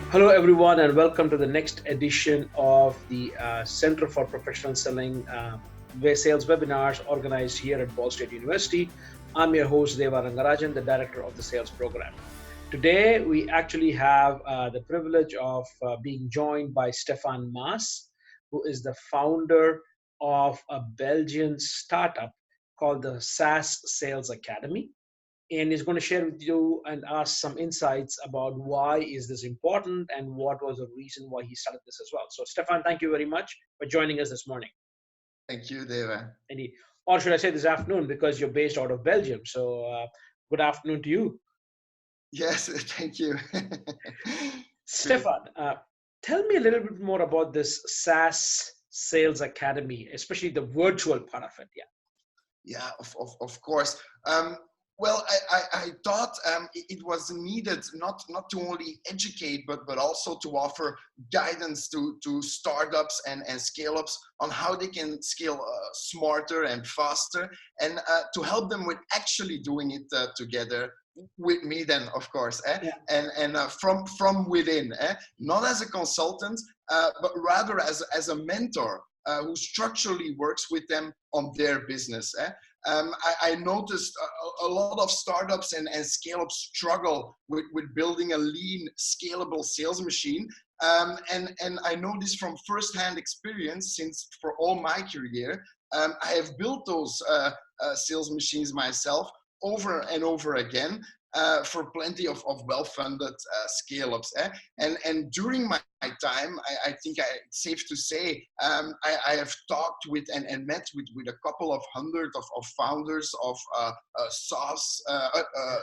Hello, everyone, and welcome to the next edition of the Center for Professional Selling Sales webinars organized here at Ball State University. I'm your host, Deva Rangarajan, the director of the sales program. Today, we actually have the privilege of being joined by Stephane Maes, who is the founder of a Belgian startup called the SaaS Sales Academy, and he's going to share with you and us some insights about why is this important and what was the reason why he started this as well. So Stefan, thank you very much for joining us this morning. Thank you, Deva. Or should I say this afternoon, because you're based out of Belgium. So good afternoon to you. Yes, thank you. Stefan, tell me a little bit more about this SaaS Sales Academy, especially the virtual part of it. Yeah, of course. Well, I thought it was needed not to only educate, but also to offer guidance to startups and scale-ups on how they can scale smarter and faster, and to help them with actually doing it together with me then, of course, and from within, not as a consultant, but rather as a mentor who structurally works with them on their business. I noticed a lot of startups and scale-ups struggle with building a lean, scalable sales machine. And I know this from first-hand experience, since for all my career, I have built those sales machines myself over and over again. For plenty of well-funded scale-ups. And during my time, I think it's safe to say, I have talked with and met with a couple of hundred of founders of SaaS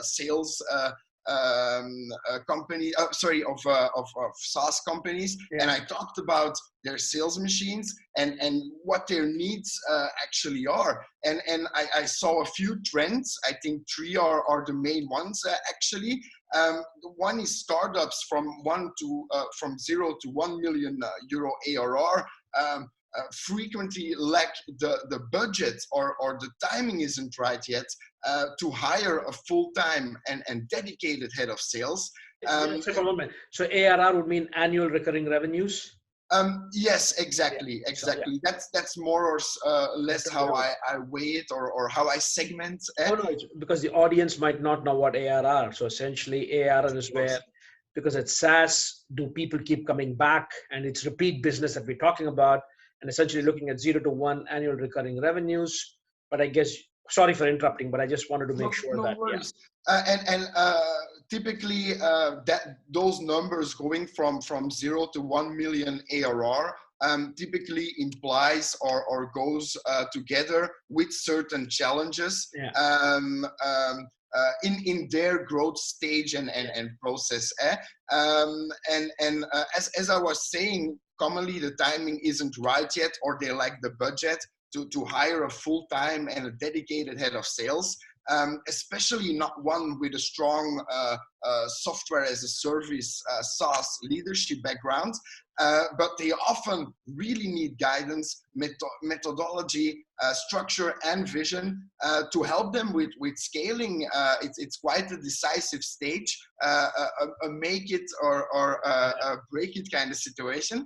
sales company, of SaaS companies, and I talked about their sales machines and what their needs actually are. And I saw a few trends. I think three are the main ones actually. One is startups from 0 to 1 million euro ARR. Frequently lack the budget or the timing isn't right yet to hire a full-time and dedicated head of sales. So ARR would mean annual recurring revenues? Yes, exactly. That's more or less how I weigh it or how I segment. No, because the audience might not know what ARR. So essentially ARR is where, because it's SaaS, do people keep coming back, and it's repeat business that we're talking about, and essentially looking at 0 to 1 annual recurring revenues. But I guess, sorry for interrupting, but I just wanted to make sure that. Worries. Typically that those numbers going from 0 to 1 million ARR typically implies or goes together with certain challenges in their growth stage and process. As I was saying, commonly the timing isn't right yet, or they lack the budget to hire a full-time and a dedicated head of sales. Especially not one with a strong software as a service SaaS leadership background, but they often really need guidance, methodology, structure, and vision to help them with scaling. It's quite a decisive stage, a make it or a break it kind of situation.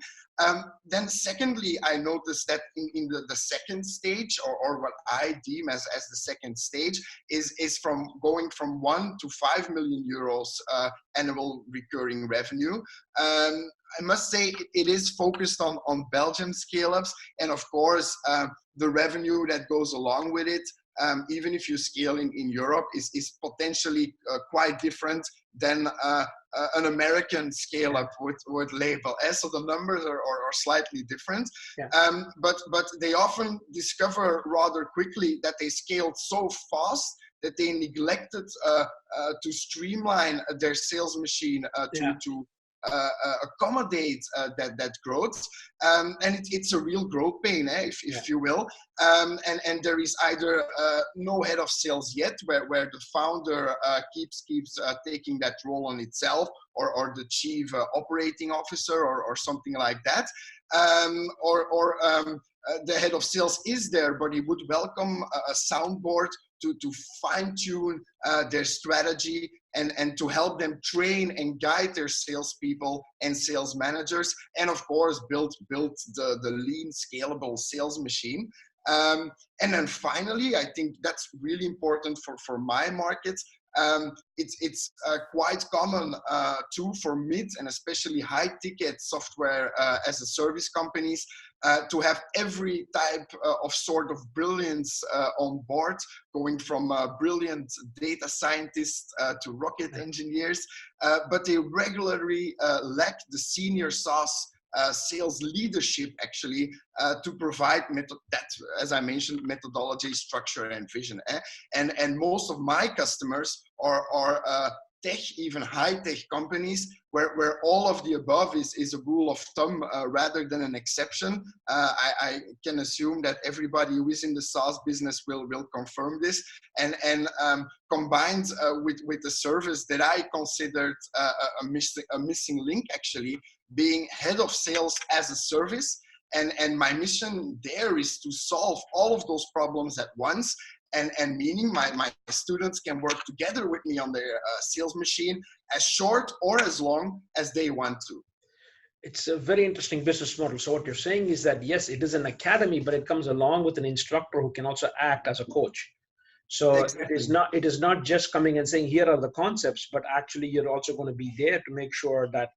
Then secondly, I noticed that in the second stage, or what I deem as the second stage, is from going from 1 to 5 million euros annual recurring revenue. I must say it is focused on Belgian scale-ups, and of course the revenue that goes along with it, even if you're scaling in Europe, is potentially quite different than an American scale-up would label. So the numbers are slightly different, but they often discover rather quickly that they scaled so fast that they neglected to streamline their sales machine to accommodate that growth, and it's a real growth pain, if you will, and there is either no head of sales yet, where the founder keeps taking that role on itself, or the chief operating officer or something like that, or the head of sales is there, but he would welcome a soundboard to fine tune their strategy and to help them train and guide their salespeople and sales managers, and of course build the lean, scalable sales machine. And then finally, I think that's really important for my market. It's quite common too for mid and especially high ticket software as a service companies to have every type of sort of brilliance on board, going from brilliant data scientists to rocket engineers, but they regularly lack the senior SaaS sales leadership actually to provide that, as I mentioned, methodology, structure, and vision. And most of my customers are tech, even high-tech companies, where all of the above is a rule of thumb rather than an exception. I can assume that everybody who is in the SaaS business will confirm this. And combined with the service that I considered a missing link, actually, being head of sales as a service. And my mission there is to solve all of those problems at once. And meaning my students can work together with me on their sales machine as short or as long as they want to. It's a very interesting business model. So what you're saying is that, yes, it is an academy, but it comes along with an instructor who can also act as a coach. So exactly. it is not just coming and saying, here are the concepts, but actually you're also going to be there to make sure that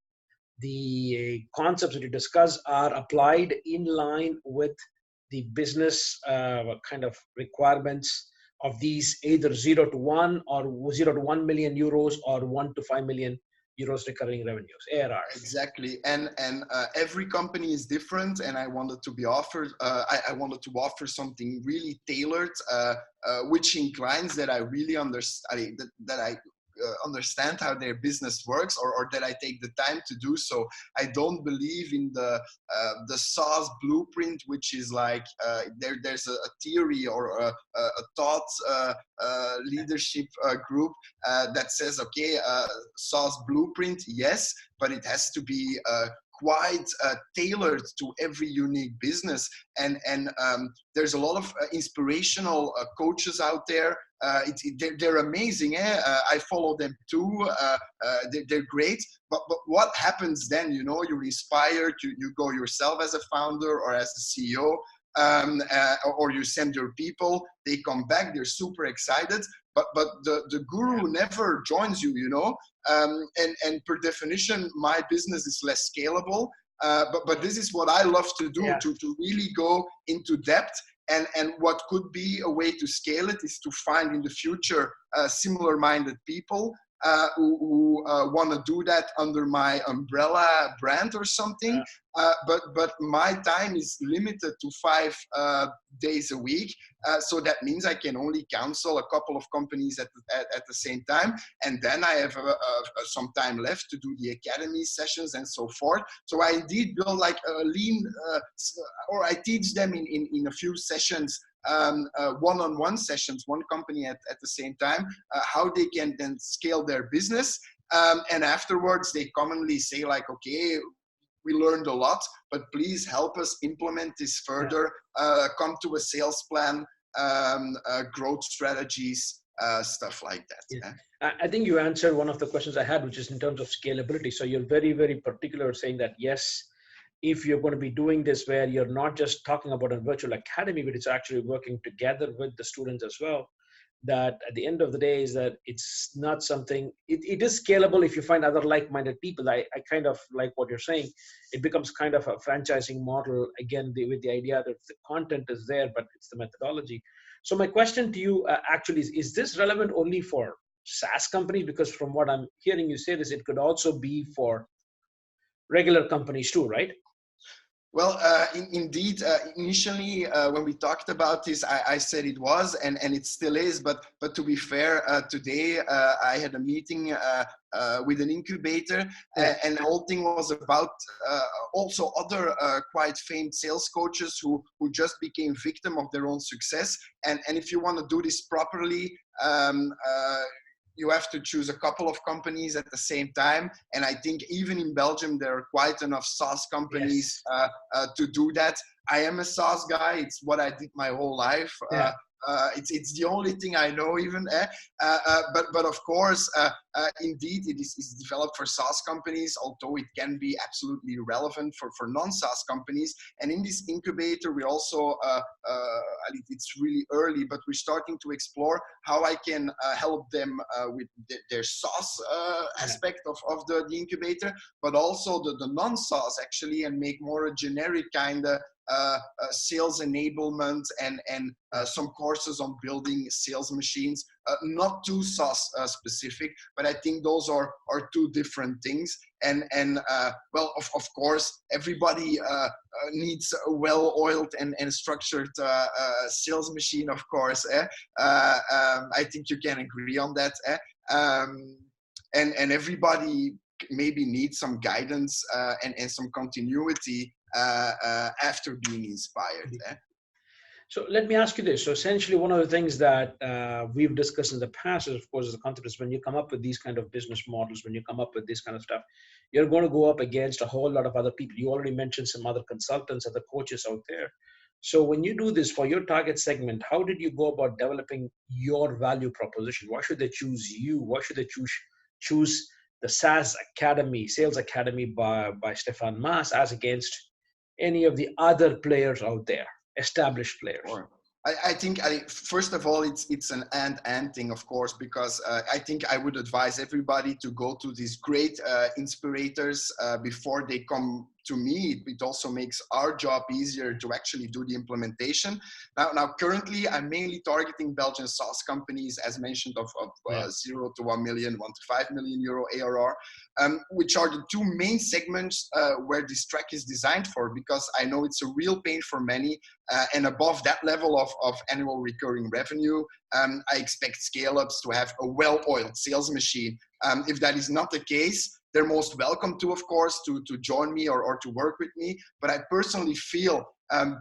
the concepts that you discuss are applied in line with the business kind of requirements of these either 0 to 1 or 0 to 1 million euros or 1 to 5 million euros recurring revenues, ARR. Exactly, and every company is different, and I wanted to be offered. I wanted to offer something really tailored, which inclines that I really understand that I understand how their business works, or that I take the time to do so. I don't believe in the SaaS blueprint, which is like there's a theory or a thought leadership group that says, okay, SaaS blueprint, yes, but it has to be quite tailored to every unique business. And there's a lot of inspirational coaches out there. They're amazing. I follow them too. They're great. But what happens then? You know, you're inspired. You go yourself as a founder or as a CEO, or you send your people. They come back. They're super excited. But the guru never joins you. You know. And per definition, my business is less scalable. But this is what I love to do, to really go into depth. And what could be a way to scale it is to find in the future similar-minded people who want to do that under my umbrella brand or something. But my time is limited to 5 days a week. So that means I can only counsel a couple of companies at the same time. And then I have some time left to do the academy sessions and so forth. So I indeed build like a lean, or I teach them in a few sessions, one-on-one sessions, one company at the same time, how they can then scale their business. And afterwards, they commonly say like, okay, we learned a lot, but please help us implement this further, come to a sales plan, growth strategies, stuff like that. I think you answered one of the questions I had, which is in terms of scalability. So you're very, very particular saying that, yes, if you're going to be doing this where you're not just talking about a virtual academy, but it's actually working together with the students as well, that at the end of the day is that it's not something, it is scalable if you find other like-minded people. I kind of like what you're saying. It becomes kind of a franchising model, again, with the idea that the content is there, but it's the methodology. So my question to you actually is this relevant only for SaaS companies? Because from what I'm hearing you say this, it could also be for regular companies too, right? Well, indeed, initially when we talked about this, I said it was, and it still is. But to be fair, today I had a meeting with an incubator, and the whole thing was about also other quite famed sales coaches who just became victim of their own success. And if you want to do this properly, you have to choose a couple of companies at the same time. And I think even in Belgium, there are quite enough SaaS companies to do that. I am a SaaS guy. It's what I did my whole life. It's the only thing I know even. But of course, indeed, it is developed for SaaS companies, although it can be absolutely relevant for non-SaaS companies. And in this incubator, we also, it's really early, but we're starting to explore how I can help them with their SaaS aspect of the incubator, but also the non-SaaS actually, and make more a generic kind of sales enablement and some courses on building sales machines, not too SaaS specific, but I think those are two different things. And well, of course, everybody needs a well-oiled and structured sales machine, of course. I think you can agree on that. And everybody maybe needs some guidance and some continuity after being inspired. So let me ask you this. So essentially, one of the things that we've discussed in the past is, of course, the concept is when you come up with these kind of business models, when you come up with this kind of stuff, you're going to go up against a whole lot of other people. You already mentioned some other consultants, other coaches out there. So when you do this for your target segment, how did you go about developing your value proposition? Why should they choose you? Why should they choose the SaaS Academy, Sales Academy by Stephane Maes as against any of the other players out there, established players? Sure. I think first of all, it's an and thing, of course, because I think I would advise everybody to go to these great inspirators before they come to me. It also makes our job easier to actually do the implementation. Now currently, I'm mainly targeting Belgian SaaS companies, as mentioned, of 0 to 1 million, 1 to 5 million euro ARR, which are the two main segments where this track is designed for, because I know it's a real pain for many. And above that level of annual recurring revenue, I expect scale-ups to have a well-oiled sales machine. If that is not the case, they're most welcome to, of course, to join me or to work with me. But I personally feel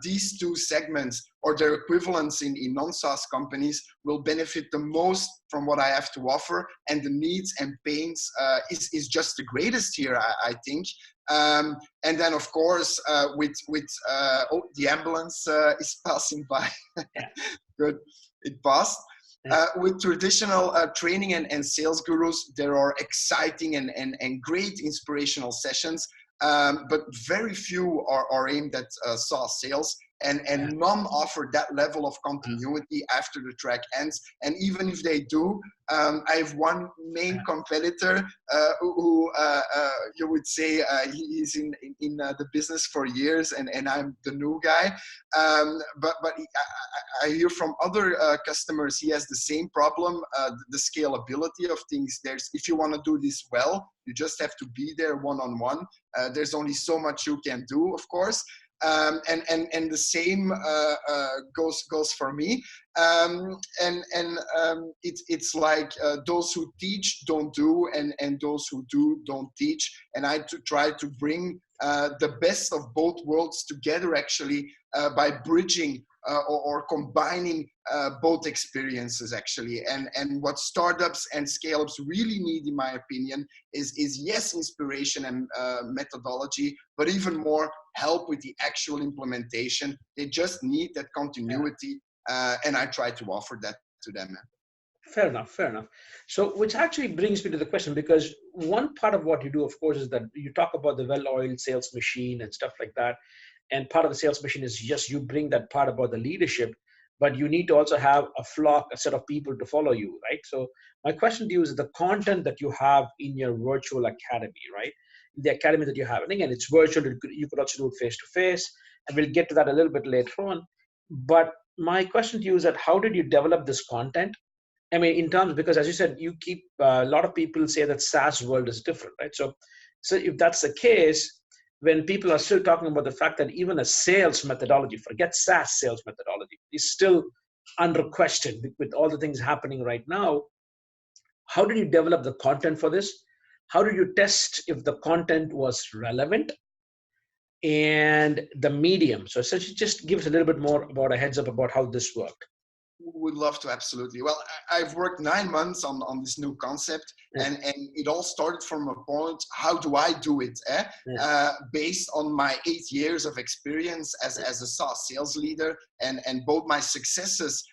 these two segments or their equivalents in non-SaaS companies will benefit the most from what I have to offer, and the needs and pains is just the greatest here, I think. And then, of course, the ambulance is passing by. Good, it passed. With traditional training and sales gurus, there are exciting and great inspirational sessions, but very few are aimed at SaaS sales, and none offer that level of continuity after the track ends. And even if they do, I have one main competitor who you would say he's in the business for years, and I'm the new guy. But I hear from other customers he has the same problem, the scalability of things. If you want to do this well, you just have to be there one-on-one. There's only so much you can do, of course. And the same goes for me. It's like those who teach don't do, and those who do don't teach. And I try to bring the best of both worlds together, actually, by bridging or combining both experiences, actually. And what startups and scale-ups really need, in my opinion, is yes, inspiration and methodology, but even more help with the actual implementation. They just need that continuity, and I try to offer that to them. Fair enough. So, which actually brings me to the question, because one part of what you do, of course, is that you talk about the well-oiled sales machine and stuff like that. And part of the sales machine is just you bring that part about the leadership, but you need to also have a flock, a set of people to follow you, right? So my question to you is the content that you have in your virtual academy, right? The academy that you have. And again, it's virtual. You could also do it face-to-face, and we'll get to that a little bit later on. But my question to you is that how did you develop this content? I mean, in terms, because as you said, you keep a lot of people say that SaaS world is different, right? So if that's the case, when people are still talking about the fact that even a sales methodology, forget SaaS sales methodology, is still under question with all the things happening right now, how did you develop the content for this? How did you test if the content was relevant and the medium? So essentially just give us a little bit more about a heads up about how this worked. Would love to, absolutely. Well, I've worked 9 months on this new concept, and it all started from a point, how do I do it? Based on my 8 years of experience as a SaaS sales leader, and both my successes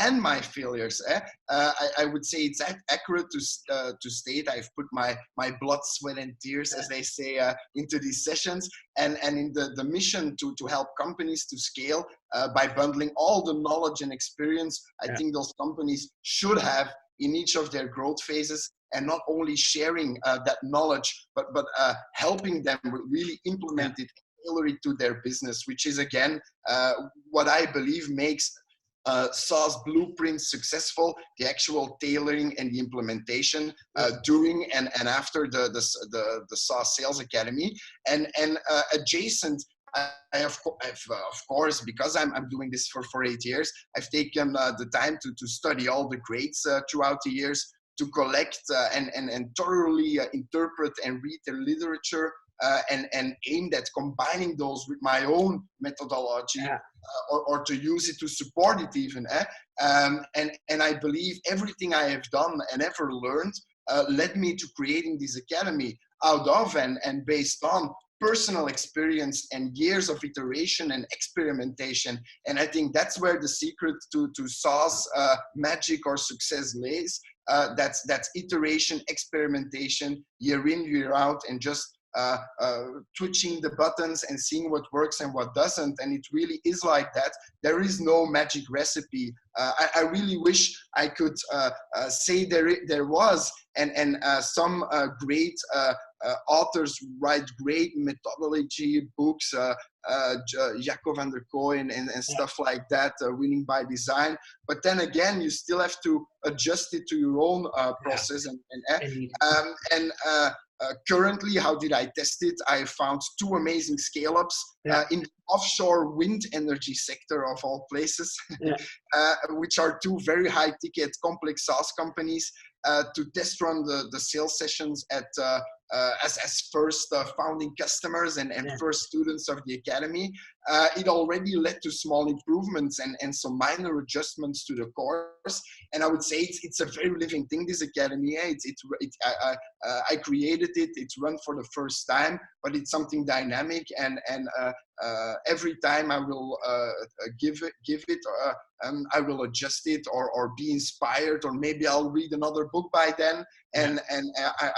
and my failures. I would say it's accurate to state I've put my blood, sweat, and tears, as they say, into these sessions, and in the mission to help companies to scale by bundling all the knowledge and experience I think those companies should have in each of their growth phases, and not only sharing that knowledge, but helping them really implement it, tailor it to their business, which is again what I believe makes SaaS blueprints successful: the actual tailoring and the implementation during and after the SaaS Sales Academy, and adjacent. I have, of course, because I'm doing this for 8 years, I've taken the time to study all the grades throughout the years, to collect and thoroughly interpret and read the literature, and aimed at combining those with my own methodology, or to use it to support it even. And I believe everything I have done and ever learned led me to creating this academy out of and based on personal experience and years of iteration and experimentation. And I think that's where the secret to SaaS magic or success lays. That's iteration, experimentation, year in, year out, and just twitching the buttons and seeing what works and what doesn't. And it really is like that. There is no magic recipe. I really wish I could say there was, and some great authors write great methodology books, Jaco van der Kooyen and stuff like that, Winning by Design. But then again, you still have to adjust it to your own process. Currently, how did I test it? I found 2 amazing scale-ups in the offshore wind energy sector, of all places, which are 2 very high-ticket, complex SaaS companies, to test run the sales sessions at as first founding customers and first students of the academy. It already led to small improvements and some minor adjustments to the course. And I would say it's a very living thing, this academy. I created it. It's run for the first time, but it's something dynamic, and every time I will give it I will adjust it or be inspired, or maybe I'll read another book by then, and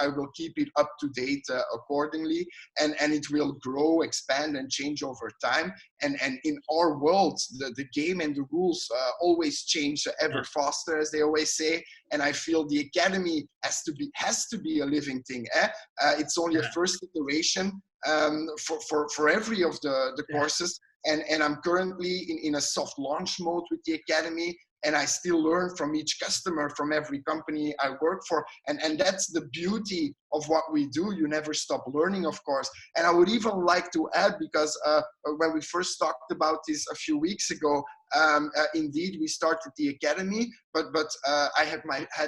I will keep it up to date accordingly, and it will grow, expand, and change over time. And in our world, the game and the rules always change ever faster, as they always say. And I feel the academy has to be a living thing. It's only a first iteration for every of the courses. And I'm currently in a soft launch mode with the academy, and I still learn from each customer, from every company I work for. And that's the beauty of what we do. You never stop learning, of course. And I would even like to add, because when we first talked about this a few weeks ago, indeed, we started the academy, but I had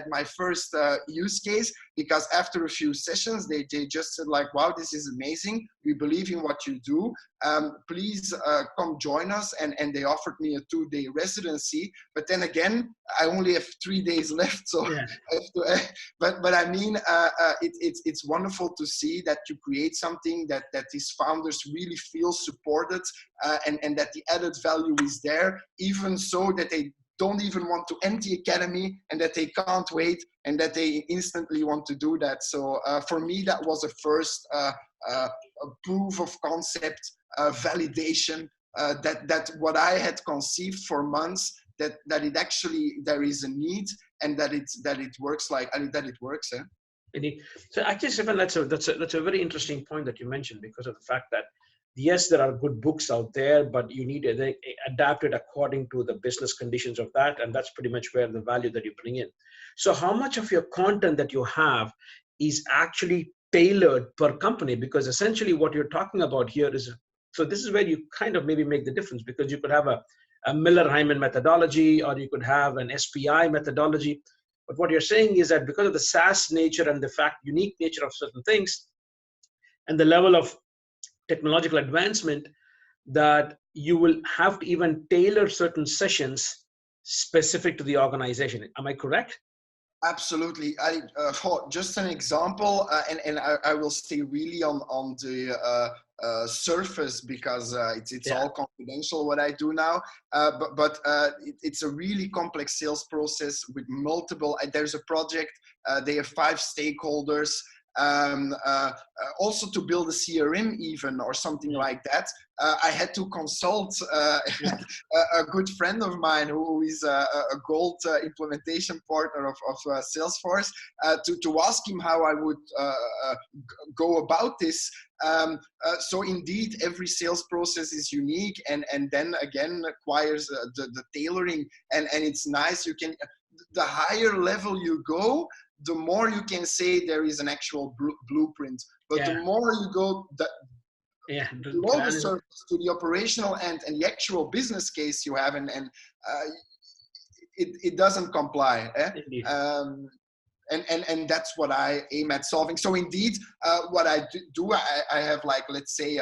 my first use case, because after a few sessions, they just said like, wow, this is amazing. We believe in what you do. Please come join us. And they offered me a 2-day residency. But then again, I only have 3 days left. So, but I mean, it's wonderful to see that you create something that these founders really feel supported, and that the added value is there, even so that they don't even want to end the academy, and that they can't wait, and that they instantly want to do that. So for me, that was a first a proof of concept, validation, that what I had conceived for months, that it actually, there is a need, and that it works. So actually, Stephane, that's a very interesting point that you mentioned, because of the fact that yes, there are good books out there, but you need to adapt it according to the business conditions of that, and that's pretty much where the value that you bring in. So how much of your content that you have is actually tailored per company? Because essentially what you're talking about here is, so this is where you kind of maybe make the difference, because you could have a Miller-Hyman methodology, or you could have an SPI methodology. But what you're saying is that because of the SaaS nature and the unique nature of certain things, and the level of technological advancement, that you will have to even tailor certain sessions specific to the organization. Am I correct? Absolutely. Just an example, and I will stay really on the surface because it's all confidential what I do now. It's a really complex sales process with multiple. There's a project. They have 5 stakeholders. Also to build a CRM even or something like that. I had to consult a good friend of mine who is a gold implementation partner of Salesforce to ask him how I would go about this. So indeed, every sales process is unique and then again requires the tailoring and it's nice. You can, the higher level you go, the more you can say there is an actual blueprint. But the more you go below the surface to the operational end and the actual business case you have, and it doesn't comply. And that's what I aim at solving. So indeed, what I do, I have like, let's say,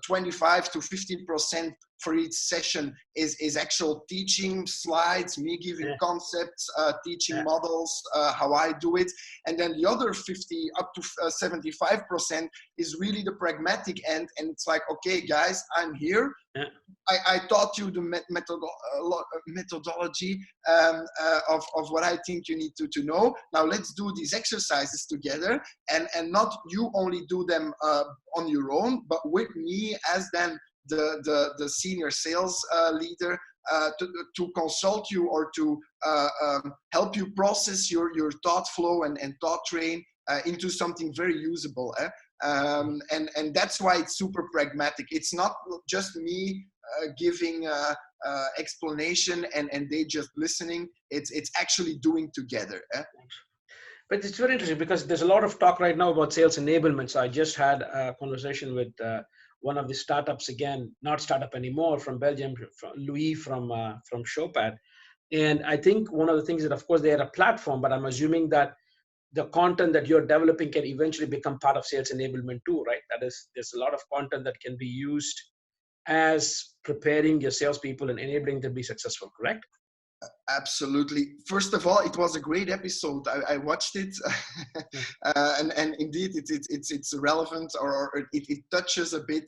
25 to 15% for each session is actual teaching slides, me giving concepts, teaching models, how I do it. And then the other 50 up to 75% is really the pragmatic end. And it's like, okay, guys, I'm here. I taught you the methodology of what I think you need to know. Now let's do these exercises together and not you only do them on your own, but with me as then the senior sales leader to consult you or to help you process your thought flow and thought train into something very usable. And that's why it's super pragmatic. It's not just me giving explanation and they just listening. It's actually doing together. But it's very interesting because there's a lot of talk right now about sales enablement. So I just had a conversation with one of the startups, again, not startup anymore, from Belgium, from Louis from Showpad. And I think one of the things that, of course, they are a platform, but I'm assuming that the content that you're developing can eventually become part of sales enablement too, right? That is, there's a lot of content that can be used as preparing your salespeople and enabling them to be successful, correct? Absolutely. First of all, it was a great episode. I watched it, and indeed, it's relevant, or it touches a bit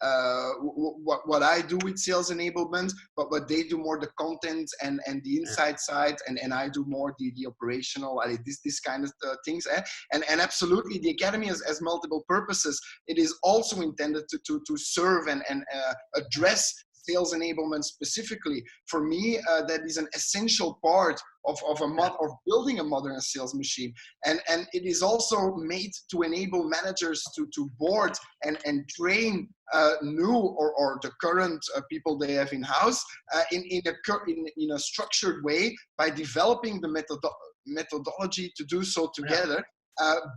what I do with sales enablement, but what they do more the content and the inside side, and I do more the operational, this kind of things. And absolutely, the academy has multiple purposes. It is also intended to serve and address sales enablement specifically. For me, that is an essential part of building a modern sales machine. And it is also made to enable managers to board and train new or the current people they have in-house in a structured way by developing the methodology to do so together.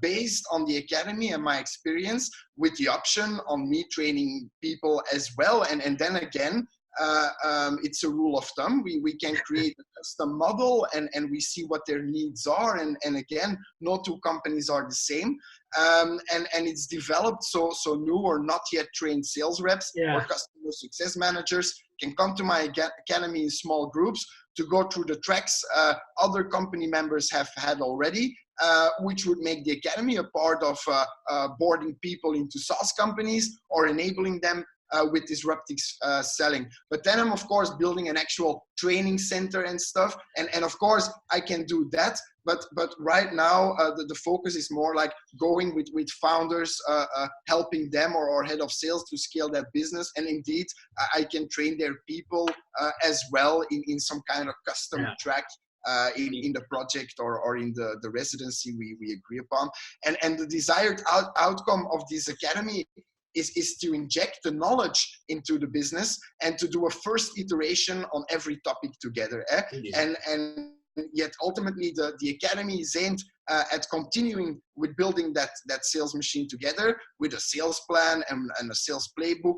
Based on the academy and my experience, with the option on me training people as well. And then again, it's a rule of thumb. We can create a custom model and we see what their needs are. And again, no two companies are the same. And it's developed so new or not yet trained sales reps or customer success managers can come to my academy in small groups to go through the tracks other company members have had already. Which would make the academy a part of boarding people into SaaS companies or enabling them with disruptive selling. But then I'm, of course, building an actual training center and stuff. And of course, I can do that. But right now, the focus is more like going with founders, helping them or head of sales to scale that business. And indeed, I can train their people as well in some kind of custom track. In the project or in the residency we agree upon. And the desired outcome of this academy is to inject the knowledge into the business and to do a first iteration on every topic together. And yet ultimately the academy is aimed at continuing with building that sales machine together with a sales plan and a sales playbook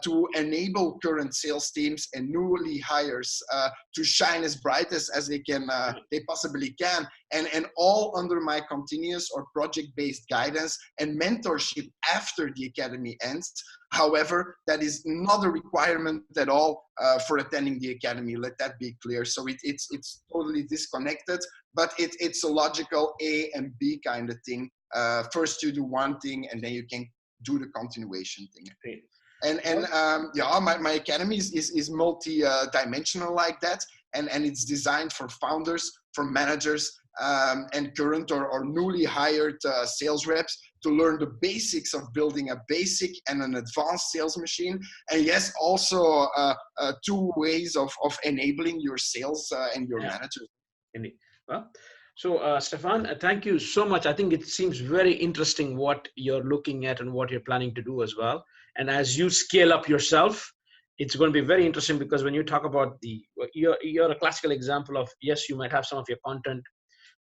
to enable current sales teams and newly hires to shine as bright as they can, they possibly can, and all under my continuous or project-based guidance and mentorship after the academy ends. However, that is not a requirement at all for attending the academy. Let that be clear. So it's totally disconnected, but it's a logical A and B kind of thing. First you do one thing and then you can do the continuation thing. Great. And yeah, my academy is multi-dimensional like that, and it's designed for founders, for managers, and current or newly hired sales reps to learn the basics of building a basic and an advanced sales machine. And yes, also 2 ways of enabling your sales and your managers. Indeed. Well, so Stephane, thank you so much. I think it seems very interesting what you're looking at and what you're planning to do as well. And as you scale up yourself, it's going to be very interesting, because when you talk about you're a classical example of, yes, you might have some of your content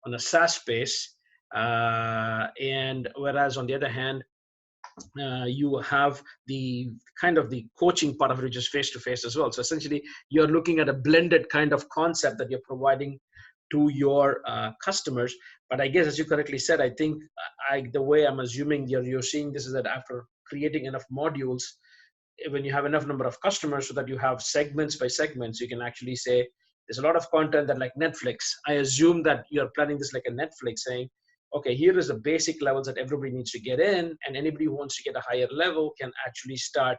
on a SaaS space, and whereas on the other hand, you have the kind of the coaching part of it, which is face to face as well. So essentially, you're looking at a blended kind of concept that you're providing to your customers. But I guess, as you correctly said, I think the way I'm assuming you're seeing this is that after creating enough modules, when you have enough number of customers, so that you have segments by segments, you can actually say there's a lot of content that, like Netflix, I assume that you're planning this like a Netflix, saying, okay, here is the basic levels that everybody needs to get in, and anybody who wants to get a higher level can actually start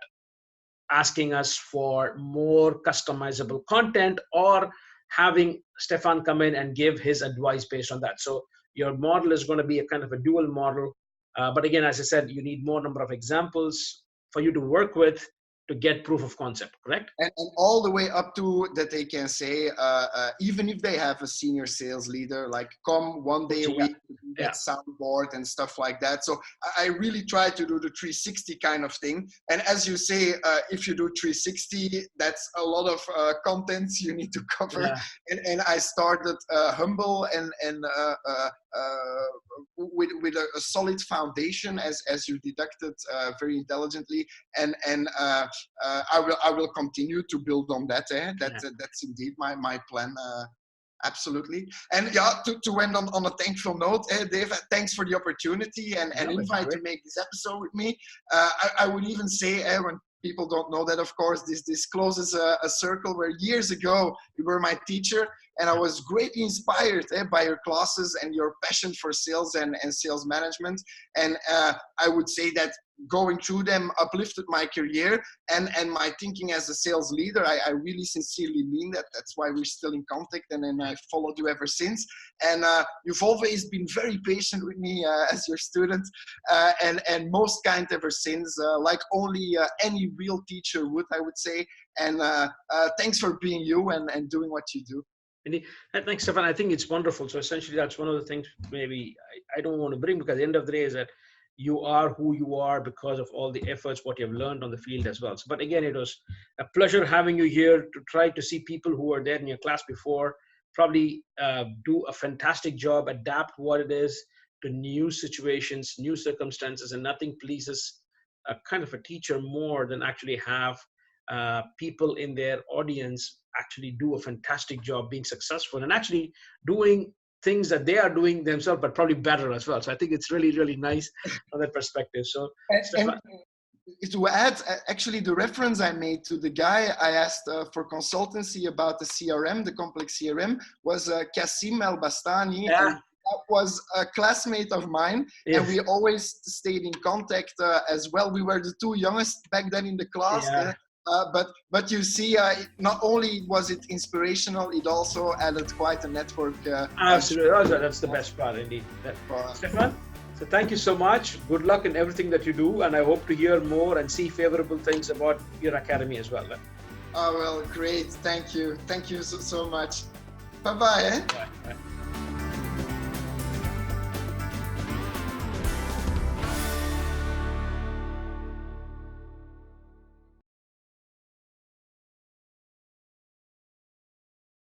asking us for more customizable content, or having Stephane come in and give his advice based on that. So your model is going to be a kind of a dual model. But again, as I said, you need more number of examples for you to work with to get proof of concept, correct? And all the way up to that they can say, even if they have a senior sales leader, like come one day a week to do that soundboard and stuff like that. So I really try to do the 360 kind of thing. And as you say, if you do 360, that's a lot of contents you need to cover. Yeah. And I started humble and with a solid foundation, as you deducted very intelligently, and I will continue to build on that. That's indeed my plan. Absolutely. And yeah, to end on a thankful note, Dave, thanks for the opportunity and invite to make this episode with me. I would even say, when people don't know that, of course, this closes a circle where years ago you were my teacher, and I was greatly inspired by your classes and your passion for sales and sales management. And I would say that going through them uplifted my career and my thinking as a sales leader. I really sincerely mean that. That's why we're still in contact, and I followed you ever since. And you've always been very patient with me as your student, and most kind ever since, like only any real teacher would, I would say. And thanks for being you and doing what you do. Thanks, Stephane. I think it's wonderful. So essentially, that's one of the things maybe I don't want to bring, because at the end of the day is that you are who you are because of all the efforts, what you've learned on the field as well. So, but again, it was a pleasure having you here to try to see people who were there in your class before probably do a fantastic job, adapt what it is to new situations, new circumstances, and nothing pleases a kind of a teacher more than actually have people in their audience actually do a fantastic job being successful and actually doing things that they are doing themselves, but probably better as well. So I think it's really, really nice from that perspective. So, and to add, actually, the reference I made to the guy I asked for consultancy about the CRM, the complex CRM, was Kassim El Bastani. Yeah. And that was a classmate of mine, and we always stayed in contact as well. We were the 2 youngest back then in the class. Yeah. But you see, not only was it inspirational, it also added quite a network. Absolutely, that's the best part indeed. Stephane, so thank you so much. Good luck in everything that you do, and I hope to hear more and see favorable things about your academy as well. Oh, well, great. Thank you so much. Bye-bye. Bye.